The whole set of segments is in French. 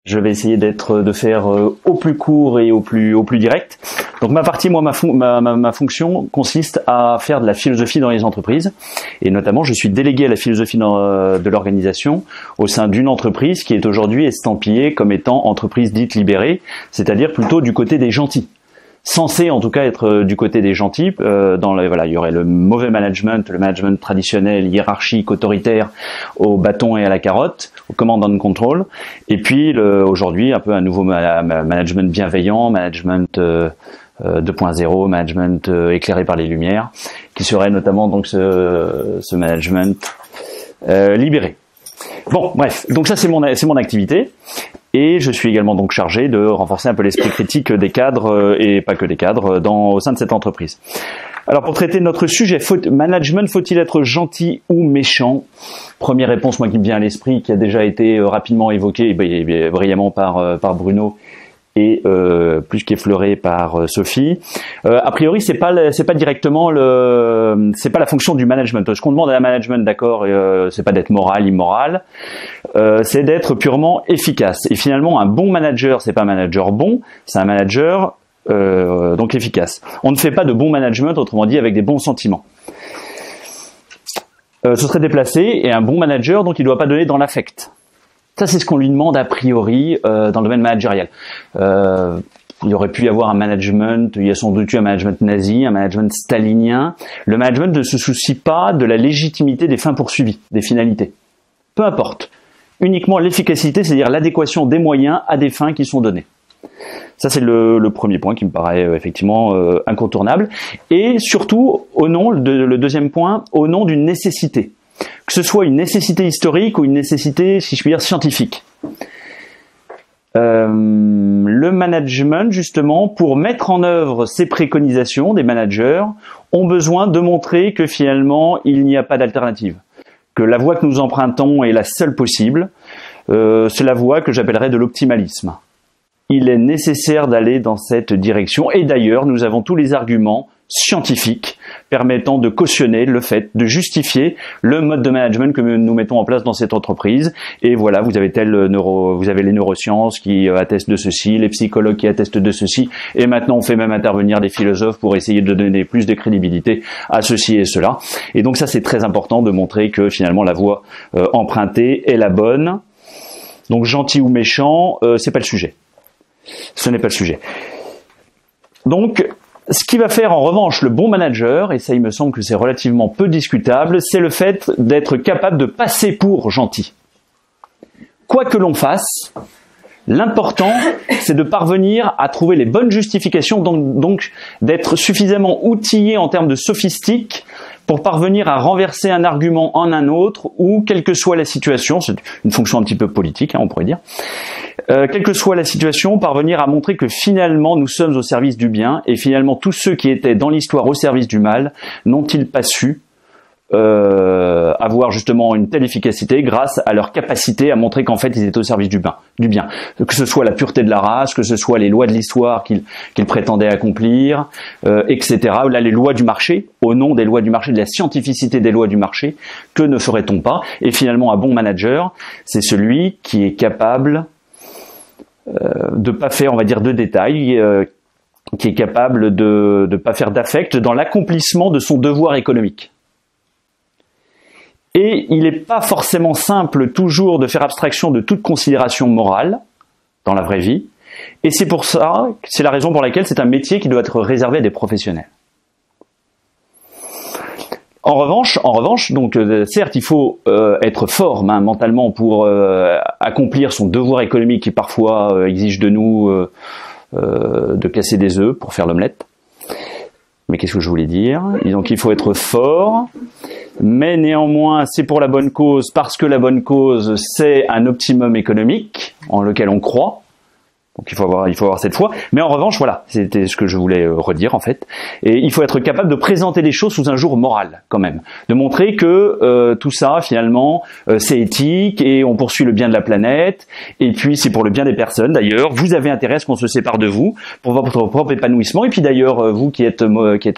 Je vais essayer de faire au plus court et au plus direct. Donc ma partie, moi, ma fonction consiste à faire de la philosophie dans les entreprises. Et notamment, je suis délégué à la philosophie de l'organisation au sein d'une entreprise qui est aujourd'hui estampillée comme étant entreprise dite libérée, c'est-à-dire plutôt du côté des gentils. Censé en tout cas être du côté des gentils. Il y aurait le mauvais management, le management traditionnel, hiérarchique, autoritaire, au bâton et à la carotte, au command and control. Et puis aujourd'hui un peu un nouveau management bienveillant, management 2.0, management éclairé par les lumières, qui serait notamment donc ce management libéré. Bon, bref, donc ça c'est mon activité. Et je suis également donc chargé de renforcer un peu l'esprit critique des cadres, et pas que des cadres, au sein de cette entreprise. Alors pour traiter de notre sujet, management, faut-il être gentil ou méchant? Première réponse, moi qui me vient à l'esprit, qui a déjà été rapidement évoquée et brillamment par Bruno et plus qu'effleuré par Sophie. A priori, c'est pas directement c'est pas la fonction du management. Ce qu'on demande à la management, d'accord, c'est pas d'être moral, immoral, c'est d'être purement efficace. Et finalement, un bon manager, c'est pas un manager bon, c'est un manager donc efficace. On ne fait pas de bon management, autrement dit, avec des bons sentiments. Ce serait déplacé, et un bon manager, donc il ne doit pas donner dans l'affect. Ça, c'est ce qu'on lui demande a priori dans le domaine managérial. Il y aurait pu y avoir un management, il y a sans doute eu un management nazi, un management stalinien. Le management ne se soucie pas de la légitimité des fins poursuivies, des finalités. Peu importe. Uniquement l'efficacité, c'est-à-dire l'adéquation des moyens à des fins qui sont données. Ça, c'est le premier point qui me paraît effectivement incontournable. Et surtout, le deuxième point, au nom d'une nécessité. Que ce soit une nécessité historique ou une nécessité, si je puis dire, scientifique. Le management, justement, pour mettre en œuvre ces préconisations des managers, ont besoin de montrer que finalement, il n'y a pas d'alternative. Que la voie que nous empruntons est la seule possible. C'est la voie que j'appellerais de l'optimalisme. Il est nécessaire d'aller dans cette direction. Et d'ailleurs, nous avons tous les arguments scientifiques permettant de cautionner le fait, de justifier le mode de management que nous mettons en place dans cette entreprise. Et voilà, vous avez les neurosciences qui attestent de ceci, les psychologues qui attestent de ceci, et maintenant on fait même intervenir des philosophes pour essayer de donner plus de crédibilité à ceci et cela. Et donc ça, c'est très important de montrer que finalement la voie empruntée est la bonne. Donc gentil ou méchant, c'est pas le sujet. Ce n'est pas le sujet. Donc, ce qui va faire en revanche le bon manager, et ça il me semble que c'est relativement peu discutable, c'est le fait d'être capable de passer pour gentil. Quoi que l'on fasse, l'important c'est de parvenir à trouver les bonnes justifications, donc d'être suffisamment outillé en termes de sophistique pour parvenir à renverser un argument en un autre, ou quelle que soit la situation, c'est une fonction un petit peu politique, on pourrait dire, quelle que soit la situation, parvenir à montrer que finalement nous sommes au service du bien, et finalement tous ceux qui étaient dans l'histoire au service du mal n'ont-ils pas su avoir justement une telle efficacité grâce à leur capacité à montrer qu'en fait ils étaient au service du bien. Que ce soit la pureté de la race, que ce soit les lois de l'histoire qu'ils prétendaient accomplir, etc. Là, les lois du marché, au nom des lois du marché, de la scientificité des lois du marché, que ne ferait-on pas? Et finalement, un bon manager, c'est celui qui est capable de pas faire, on va dire, de détails, qui est capable de pas faire d'affect dans l'accomplissement de son devoir économique. Et il n'est pas forcément simple toujours de faire abstraction de toute considération morale dans la vraie vie. Et c'est pour ça, c'est la raison pour laquelle c'est un métier qui doit être réservé à des professionnels. En revanche, donc certes, il faut être fort mentalement pour accomplir son devoir économique qui parfois exige de nous de casser des œufs pour faire l'omelette. Mais qu'est-ce que je voulais dire? Donc il faut être fort. Mais néanmoins, c'est pour la bonne cause, parce que la bonne cause, c'est un optimum économique en lequel on croit. Donc il faut avoir cette foi. Mais en revanche, voilà, c'était ce que je voulais redire en fait. Et il faut être capable de présenter les choses sous un jour moral quand même, de montrer que tout ça finalement c'est éthique et on poursuit le bien de la planète. Et puis c'est pour le bien des personnes. D'ailleurs, vous avez intérêt à ce qu'on se sépare de vous pour votre propre épanouissement. Et puis d'ailleurs, vous qui êtes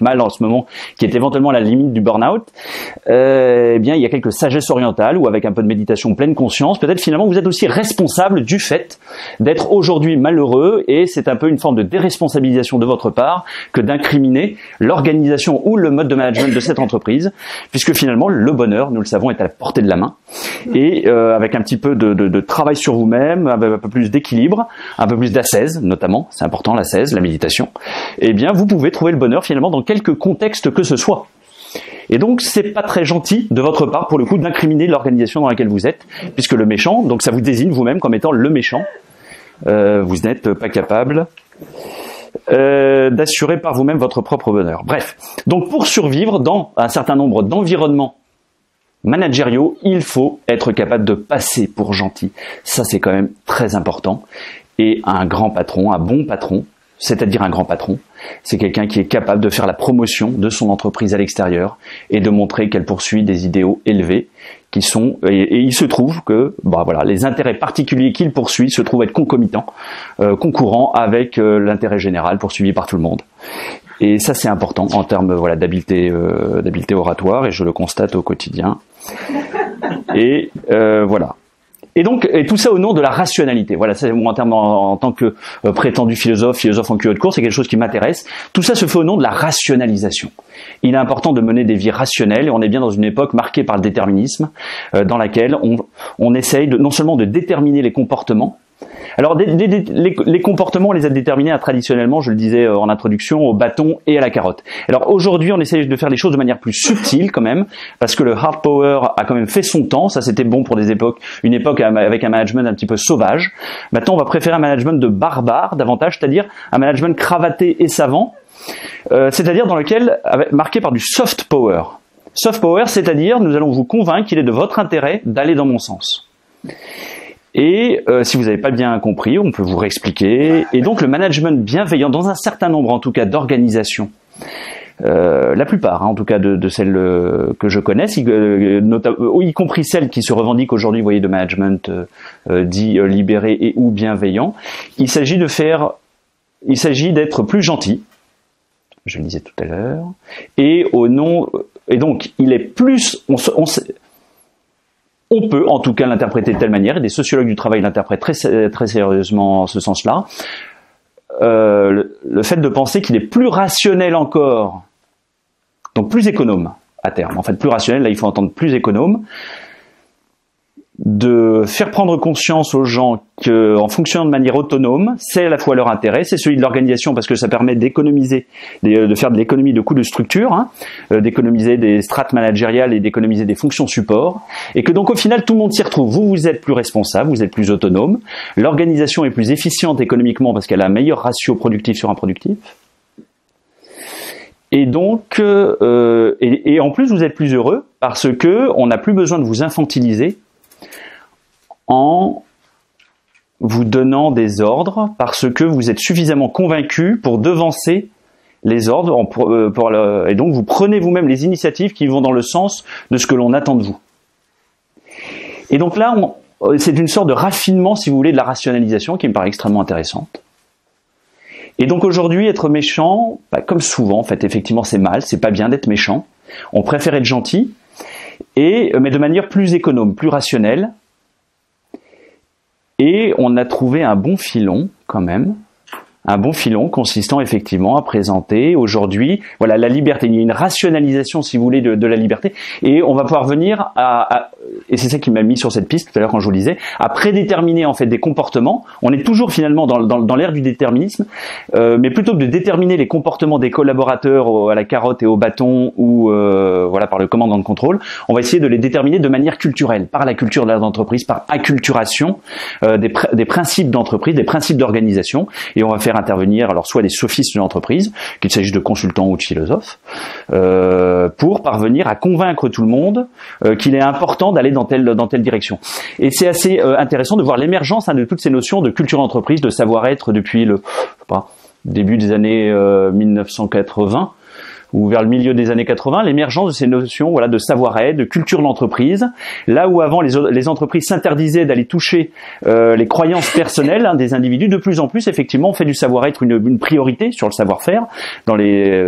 mal en ce moment, qui êtes éventuellement à la limite du burn-out, eh bien il y a quelques sagesses orientales ou avec un peu de méditation pleine conscience, peut-être finalement vous êtes aussi responsable du fait d'être aujourd'hui malheureux, et c'est un peu une forme de déresponsabilisation de votre part que d'incriminer l'organisation ou le mode de management de cette entreprise, puisque finalement le bonheur, nous le savons, est à la portée de la main, et avec un petit peu de travail sur vous-même, un peu plus d'équilibre, un peu plus d'ascèse notamment, c'est important l'ascèse, la méditation, eh bien vous pouvez trouver le bonheur finalement dans quelque contexte que ce soit. Et donc c'est pas très gentil de votre part pour le coup d'incriminer l'organisation dans laquelle vous êtes, puisque le méchant, donc ça vous désigne vous-même comme étant le méchant. Vous n'êtes pas capable d'assurer par vous-même votre propre bonheur. Bref, donc pour survivre dans un certain nombre d'environnements managériaux, il faut être capable de passer pour gentil. Ça c'est quand même très important. Et un grand patron, un bon patron, c'est-à-dire un grand patron, c'est quelqu'un qui est capable de faire la promotion de son entreprise à l'extérieur et de montrer qu'elle poursuit des idéaux élevés qui sont, et il se trouve que voilà, les intérêts particuliers qu'il poursuit se trouvent être concomitants, concourants avec l'intérêt général poursuivi par tout le monde. Et ça c'est important en termes d'habileté oratoire, et je le constate au quotidien. Et voilà. Et donc, tout ça au nom de la rationalité. Voilà, c'est moi en tant que prétendu philosophe en culotte courte, c'est quelque chose qui m'intéresse. Tout ça se fait au nom de la rationalisation. Il est important de mener des vies rationnelles, et on est bien dans une époque marquée par le déterminisme, dans laquelle on essaye non seulement de déterminer les comportements. Alors les comportements, on les a déterminés traditionnellement, je le disais en introduction, au bâton et à la carotte. Alors aujourd'hui, on essaie de faire les choses de manière plus subtile quand même, parce que le hard power a quand même fait son temps. Ça c'était bon pour une époque avec un management un petit peu sauvage. Maintenant, on va préférer un management de barbare davantage, c'est-à-dire un management cravaté et savant, c'est-à-dire dans lequel marqué par du soft power. Soft power, c'est-à-dire nous allons vous convaincre qu'il est de votre intérêt d'aller dans mon sens. Et si vous n'avez pas bien compris, on peut vous réexpliquer. Et donc le management bienveillant, dans un certain nombre en tout cas d'organisations, la plupart en tout cas de celles que je connais, y compris celles qui se revendiquent aujourd'hui, vous voyez, de management dit libéré et ou bienveillant, il s'agit d'être plus gentil, je le disais tout à l'heure, et donc il est plus, on peut en tout cas l'interpréter de telle manière, et des sociologues du travail l'interprètent très sérieusement en ce sens-là, le fait de penser qu'il est plus rationnel encore, donc plus économe à terme, en fait plus rationnel, là il faut entendre plus économe, de faire prendre conscience aux gens qu'en fonctionnant de manière autonome, c'est à la fois leur intérêt, c'est celui de l'organisation parce que ça permet d'économiser, de faire de l'économie de coûts de structure, d'économiser des strates managériales et d'économiser des fonctions support, et que donc au final tout le monde s'y retrouve. Vous êtes plus responsable, vous êtes plus autonome, l'organisation est plus efficiente économiquement parce qu'elle a un meilleur ratio productif sur improductif, et donc et en plus vous êtes plus heureux parce que on n'a plus besoin de vous infantiliser en vous donnant des ordres, parce que vous êtes suffisamment convaincu pour devancer les ordres, et donc vous prenez vous-même les initiatives qui vont dans le sens de ce que l'on attend de vous. Et donc là, c'est une sorte de raffinement, si vous voulez, de la rationalisation qui me paraît extrêmement intéressante. Et donc aujourd'hui, être méchant, comme souvent, en fait, effectivement, c'est mal, c'est pas bien d'être méchant. On préfère être gentil, mais de manière plus économe, plus rationnelle. Et on a trouvé un bon filon, quand même, un bon filon consistant effectivement à présenter aujourd'hui, voilà, la liberté. Il y a une rationalisation, si vous voulez, de la liberté, et on va pouvoir venir et c'est ça qui m'a mis sur cette piste tout à l'heure quand je vous le disais, à prédéterminer en fait des comportements. On est toujours finalement dans l'ère du déterminisme, mais plutôt que de déterminer les comportements des collaborateurs à la carotte et au bâton ou voilà, par le commandant de contrôle, on va essayer de les déterminer de manière culturelle, par la culture de l'entreprise, par acculturation des principes d'entreprise, des principes d'organisation, et on va faire intervenir alors soit des sophistes de l'entreprise, qu'il s'agisse de consultants ou de philosophes, pour parvenir à convaincre tout le monde qu'il est important d'aller dans telle direction. Et c'est assez intéressant de voir l'émergence de toutes ces notions de culture d'entreprise, de savoir-être depuis le début des années 1980 ou vers le milieu des années 80, l'émergence de ces notions, voilà, de savoir-être, de culture d'entreprise. Là où avant les entreprises s'interdisaient d'aller toucher les croyances personnelles des individus, de plus en plus, effectivement, on fait du savoir-être une priorité sur le savoir-faire dans les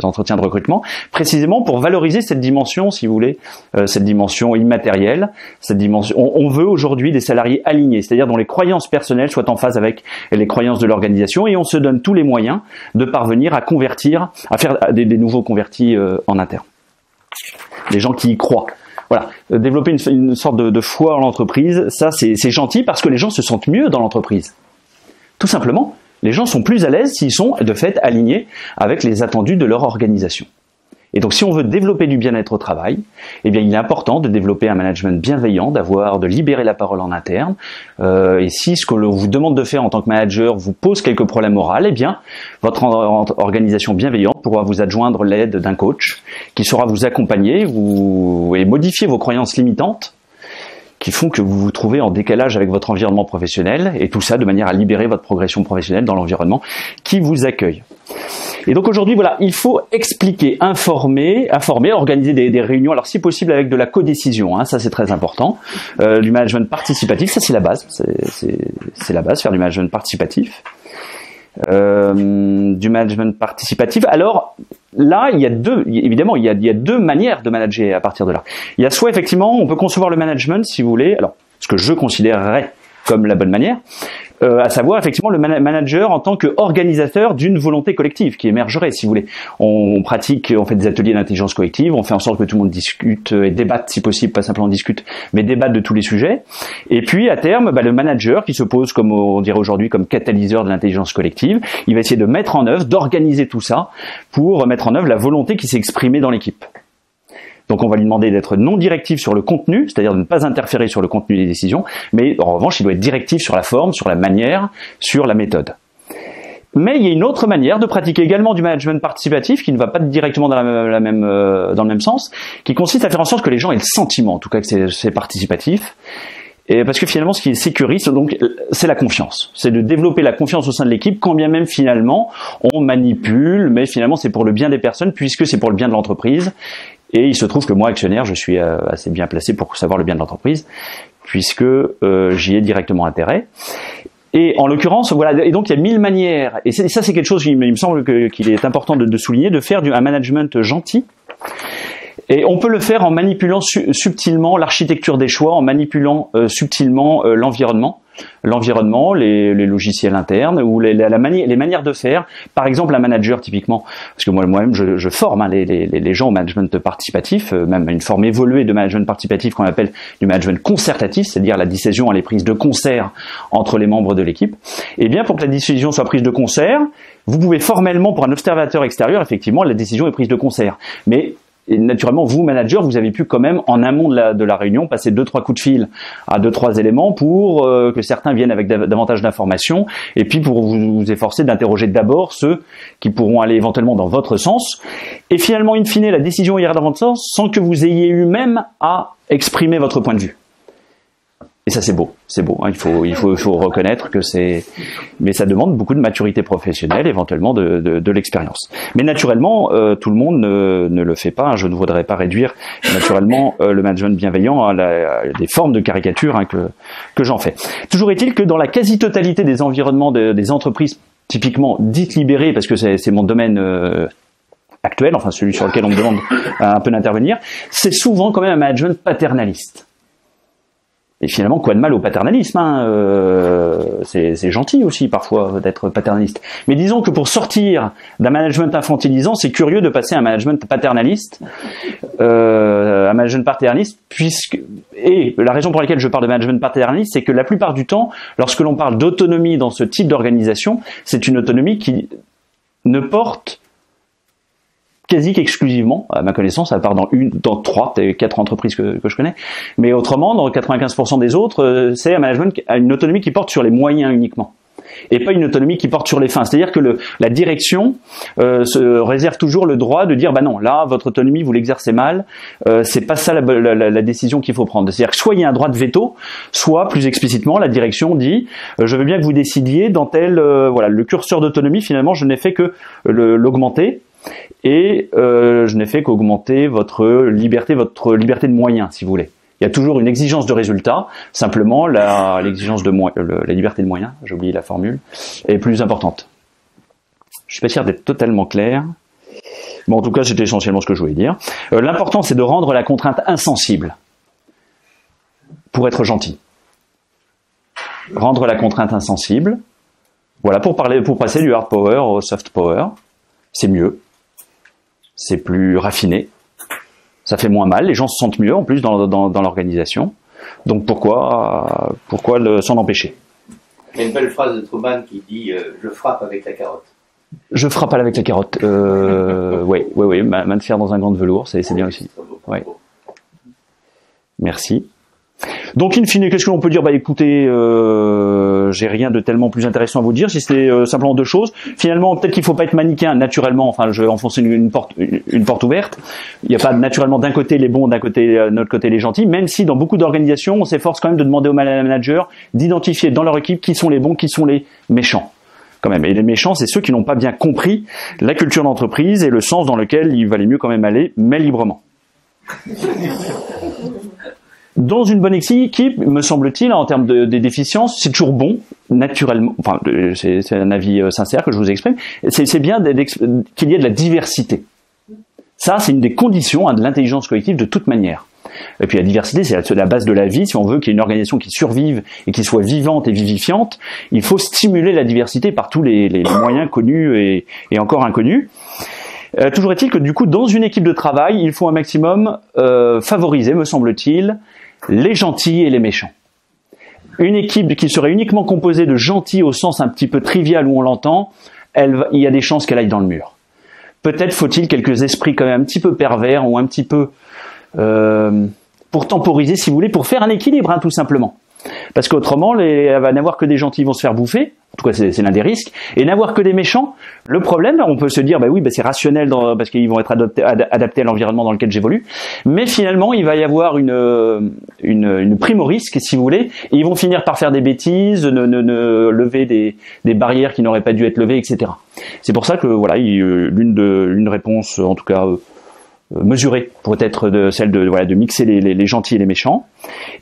entretiens de recrutement, précisément pour valoriser cette dimension, si vous voulez, cette dimension immatérielle, cette dimension. On veut aujourd'hui des salariés alignés, c'est-à-dire dont les croyances personnelles soient en phase avec les croyances de l'organisation, et on se donne tous les moyens de parvenir à convertir, à faire des nouveaux convertis en interne. Des gens qui y croient. Voilà, développer une sorte de foi en l'entreprise, ça c'est gentil parce que les gens se sentent mieux dans l'entreprise. Tout simplement, les gens sont plus à l'aise s'ils sont de fait alignés avec les attendus de leur organisation. Et donc si on veut développer du bien-être au travail, eh bien il est important de développer un management bienveillant, de libérer la parole en interne. Et si ce que l'on vous demande de faire en tant que manager vous pose quelques problèmes moraux, eh bien votre organisation bienveillante pourra vous adjoindre l'aide d'un coach qui saura vous accompagner et modifier vos croyances limitantes qui font que vous vous trouvez en décalage avec votre environnement professionnel, et tout ça de manière à libérer votre progression professionnelle dans l'environnement qui vous accueille. Et donc aujourd'hui, voilà, il faut expliquer, informer, organiser des réunions, alors si possible avec de la codécision, ça c'est très important, du management participatif, ça c'est la base, c'est la base, faire du management participatif. Du management participatif. Alors là, il y a deux manières de manager à partir de là. Il y a soit effectivement, on peut concevoir le management, si vous voulez, alors ce que je considérerais comme la bonne manière, à savoir effectivement le manager en tant qu'organisateur d'une volonté collective qui émergerait, si vous voulez. On fait des ateliers d'intelligence collective, on fait en sorte que tout le monde discute et débatte si possible, pas simplement discute, mais débatte de tous les sujets. Et puis à terme, le manager qui se pose, comme on dirait aujourd'hui, comme catalyseur de l'intelligence collective, il va essayer de mettre en œuvre, d'organiser tout ça pour mettre en œuvre la volonté qui s'est exprimée dans l'équipe. Donc on va lui demander d'être non directif sur le contenu, c'est-à-dire de ne pas interférer sur le contenu des décisions, mais en revanche il doit être directif sur la forme, sur la manière, sur la méthode. Mais il y a une autre manière de pratiquer également du management participatif qui ne va pas directement dans le même sens, qui consiste à faire en sorte que les gens aient le sentiment, en tout cas que c'est participatif. Et parce que finalement, ce qui sécurise, donc, c'est la confiance. C'est de développer la confiance au sein de l'équipe, quand bien même finalement on manipule, mais finalement c'est pour le bien des personnes, puisque c'est pour le bien de l'entreprise. Et il se trouve que moi, actionnaire, je suis assez bien placé pour savoir le bien de l'entreprise, puisque j'y ai directement intérêt. Et en l'occurrence, voilà, et donc il y a 1000 manières, et ça c'est quelque chose, il me semble qu'il est important de souligner, de faire un management gentil. Et on peut le faire en manipulant subtilement l'architecture des choix, en manipulant subtilement l'environnement, les logiciels internes ou les manières de faire. Par exemple, un manager typiquement, parce que moi-même je forme les gens au management participatif, même une forme évoluée de management participatif qu'on appelle du management concertatif, c'est-à-dire la décision elle est prise de concert entre les membres de l'équipe. Et bien pour que la décision soit prise de concert, vous pouvez formellement, pour un observateur extérieur, effectivement la décision est prise de concert, mais et naturellement, vous, manager, vous avez pu quand même, en amont de la réunion, passer 2-3 coups de fil à 2-3 éléments pour que certains viennent avec davantage d'informations, et puis pour vous efforcer d'interroger d'abord ceux qui pourront aller éventuellement dans votre sens. Et finalement, in fine, la décision ira dans votre sens sans que vous ayez eu même à exprimer votre point de vue. Et ça c'est beau, hein. Il faut reconnaître que mais ça demande beaucoup de maturité professionnelle, éventuellement de l'expérience. Mais naturellement, tout le monde ne le fait pas, hein. Je ne voudrais pas réduire naturellement le management bienveillant à des formes de caricature, hein, que j'en fais. Toujours est-il que dans la quasi-totalité des environnements des entreprises typiquement dites libérées, parce que c'est mon domaine actuel, enfin celui sur lequel on me demande un peu d'intervenir, c'est souvent quand même un management paternaliste. Et finalement, quoi de mal au paternalisme, hein, c'est gentil aussi parfois d'être paternaliste. Mais disons que pour sortir d'un management infantilisant, c'est curieux de passer à un management paternaliste, et la raison pour laquelle je parle de management paternaliste, c'est que la plupart du temps, lorsque l'on parle d'autonomie dans ce type d'organisation, c'est une autonomie qui ne porte quasi qu'exclusivement, à ma connaissance, à part dans 3, peut-être 4 entreprises que je connais, mais autrement, dans 95% des autres, c'est un management, une autonomie qui porte sur les moyens uniquement. et pas une autonomie qui porte sur les fins. C'est-à-dire que la direction se réserve toujours le droit de dire bah non, là votre autonomie vous l'exercez mal, c'est pas ça la décision qu'il faut prendre. C'est-à-dire que soit il y a un droit de veto, soit plus explicitement la direction dit je veux bien que vous décidiez dans tel voilà, le curseur d'autonomie finalement je n'ai fait que l'augmenter. Et je n'ai fait qu'augmenter votre liberté de moyens, si vous voulez. Il y a toujours une exigence de résultat, simplement l'exigence de la liberté de moyens, j'ai oublié la formule, est plus importante. Je suis pas sûr d'être totalement clair. Bon, en tout cas, c'était essentiellement ce que je voulais dire. L'important, c'est de rendre la contrainte insensible pour être gentil. Rendre la contrainte insensible. Voilà, pour passer du hard power au soft power, c'est mieux. C'est plus raffiné, ça fait moins mal, les gens se sentent mieux en plus dans l'organisation. Donc pourquoi s'en empêcher? Il y a une belle phrase de Truman qui dit je frappe avec la carotte. Je frappe avec la carotte. Oui, main de fer dans un gant de velours, c'est bien aussi. Ouais. Merci. Donc, in fine, qu'est-ce que l'on peut dire? Bah, écoutez, j'ai rien de tellement plus intéressant à vous dire, si c'était simplement deux choses. Finalement, peut-être qu'il faut pas être manichéen, naturellement. Enfin, je vais enfoncer une porte ouverte. Il n'y a pas naturellement d'un côté les bons, d'un côté notre côté les gentils. Même si dans beaucoup d'organisations, on s'efforce quand même de demander aux managers d'identifier dans leur équipe qui sont les bons, qui sont les méchants. Quand même. Et les méchants, c'est ceux qui n'ont pas bien compris la culture d'entreprise et le sens dans lequel il valait mieux quand même aller, mais librement. Dans une bonne équipe, me semble-t-il, en termes de déficience, c'est toujours bon, naturellement, enfin, c'est un avis sincère que je vous exprime, c'est bien qu'il y ait de la diversité. Ça, c'est une des conditions de l'intelligence collective de toute manière. Et puis la diversité, c'est la base de la vie. Si on veut qu'il y ait une organisation qui survive et qui soit vivante et vivifiante, il faut stimuler la diversité par tous les moyens connus et encore inconnus. Toujours est-il que du coup, dans une équipe de travail, il faut un maximum favoriser, me semble-t-il, les gentils et les méchants. Une équipe qui serait uniquement composée de gentils au sens un petit peu trivial où on l'entend, il y a des chances qu'elle aille dans le mur. Peut-être faut-il quelques esprits quand même un petit peu pervers ou un petit peu pour temporiser, si vous voulez, pour faire un équilibre, hein, tout simplement. Parce qu'autrement, elle va n'avoir que des gentils vont se faire bouffer. En tout cas, c'est l'un des risques. Et n'avoir que des méchants. Le problème, on peut se dire, bah oui, bah c'est rationnel parce qu'ils vont être adaptés à l'environnement dans lequel j'évolue. Mais finalement, il va y avoir une prime au risque, si vous voulez. Et ils vont finir par faire des bêtises, lever des barrières qui n'auraient pas dû être levées, etc. C'est pour ça que voilà, l'une réponse, en tout cas mesurée, pourrait être celle de mixer les gentils et les méchants.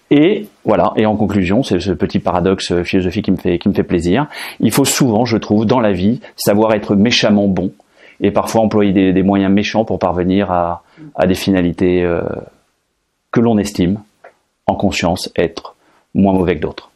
Et voilà. Et en conclusion, c'est ce petit paradoxe philosophique qui me fait plaisir. Il faut souvent, je trouve, dans la vie, savoir être méchamment bon et parfois employer des moyens méchants pour parvenir à des finalités que l'on estime, en conscience, être moins mauvais que d'autres.